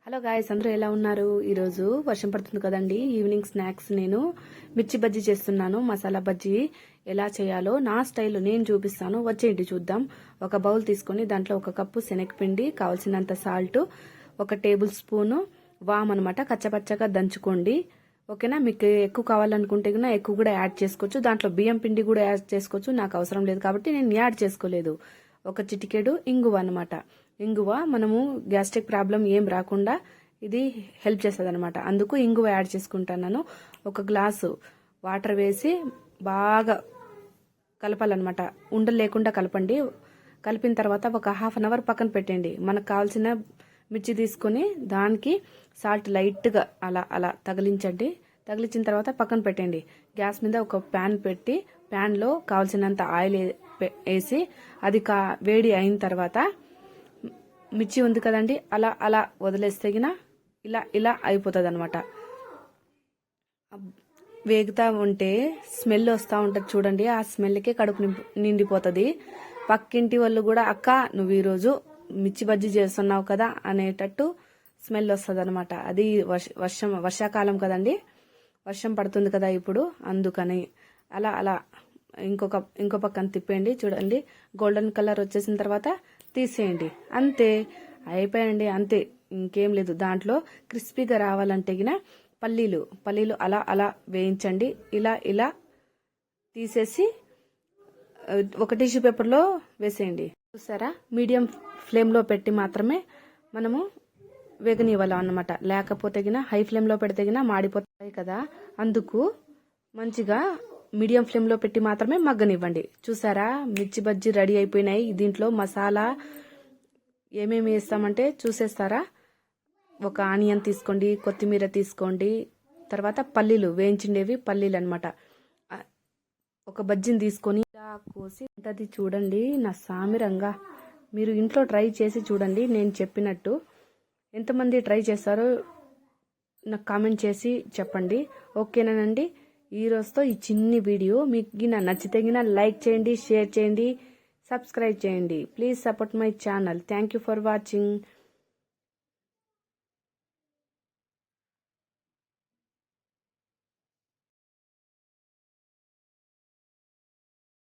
Hello guys, అందరూ ఎలా ఉన్నారు? ఈరోజు వర్షం పడుతుంది కదండి. ఈవినింగ్ స్నాక్స్ నేను మిర్చి బజ్జీ చేస్తున్నాను. మసాలా బజ్జీ ఎలా చేయాలో నా స్టైల్లో నేను చూపిస్తాను. వచ్చేయండి చూద్దాం. ఒక బౌల్ తీసుకొని దాంట్లో 1 కప్పు శనగపిండి, కావాల్సినంత సాల్ట్, 1 టేబుల్ స్పూను వామ్ అనమాట, కచ్చపచ్చగా దంచుకోండి. ఓకేనా? మీకు ఎక్కువ కావాలనుకుంటే ఎక్కువ కూడా యాడ్ చేసుకోవచ్చు. దాంట్లో బియ్యం పిండి కూడా యాడ్ చేసుకోవచ్చు. నాకు అవసరం లేదు కాబట్టి నేను యాడ్ చేసుకోలేదు. 1 చిటికెడు ఇంగువ అనమాట. ఇంగువ మనము గ్యాస్ట్రిక్ ప్రాబ్లం ఏం రాకుండా ఇది హెల్ప్ చేస్తుంది అనమాట. అందుకు ఇంగువ యాడ్ చేసుకుంటాను. 1 గ్లాసు వాటర్ వేసి బాగా కలపాలన్నమాట. ఉండలు లేకుండా కలపండి. కలిపిన తర్వాత ఒక ½ అవర్ పక్కన పెట్టండి. మనకు కావాల్సిన మిర్చి తీసుకొని దానికి సాల్ట్ లైట్గా అలా అలా తగిలించండి. తగిలించిన తర్వాత పక్కన పెట్టండి. గ్యాస్ మీద ఒక ప్యాన్ పెట్టి ప్యాన్లో కావాల్సినంత ఆయిల్ వేసి అది వేడి అయిన తర్వాత మిర్చి ఉంది కదండి, అలా అలా వదిలేస్తే ఇలా ఇలా అయిపోతుంది అనమాట. వేగుతా ఉంటే స్మెల్ వస్తూ ఉంటుంది చూడండి. ఆ స్మెల్కే కడుపు నిండిపోతుంది. పక్కింటి వాళ్ళు కూడా అక్క నువ్వు ఈరోజు మిర్చి బజ్జీ చేస్తున్నావు కదా అనేటట్టు స్మెల్ వస్తుంది అనమాట. అది వర్షాకాలం వర్షం పడుతుంది కదా ఇప్పుడు, అందుకని అలా అలా ఇంకో పక్కన తిప్పేయండి. చూడండి, గోల్డెన్ కలర్ వచ్చేసిన తర్వాత తీసేయండి. అంతే, అయిపోయండి. అంతే, ఇంకేం లేదు. దాంట్లో క్రిస్పీగా రావాలంటే పల్లీలు అలా అలా వేయించండి. ఇలా ఇలా తీసేసి ఒక టిష్యూ పేపర్లో వేసేయండి. చూసారా, మీడియం ఫ్లేమ్లో పెట్టి మాత్రమే మనము వేగనివ్వాలి అన్నమాట. లేకపోతే హై ఫ్లేమ్లో పెడితే మాడిపోతాయి కదా. అందుకు మంచిగా మీడియం ఫ్లేమ్లో పెట్టి మాత్రమే మగ్గనివ్వండి. చూసారా, మిర్చి బజ్జీ రెడీ అయిపోయినాయి. దీంట్లో మసాలా ఏమేమి వేస్తామంటే చూసేస్తారా. 1 ఆనియన్ తీసుకోండి, కొత్తిమీర తీసుకోండి, తర్వాత పల్లీలు వేయించిండేవి పల్లీలు అనమాట. 1 బజ్జీని తీసుకొని ఇలా కోసి ఉంటుంది చూడండి. నా సామిరంగా మీరు ఇంట్లో ట్రై చేసి చూడండి. నేను చెప్పినట్టు ఎంతమంది ట్రై చేస్తారో నాకు కామెంట్ చేసి చెప్పండి. ఓకేనానండి? ఈ రోజుతో ఈ చిన్ని వీడియో మీకు నచ్చితే లైక్ చేయండి, షేర్ చేయండి, సబ్స్క్రైబ్ చేయండి. Please support my channel. Thank you for watching.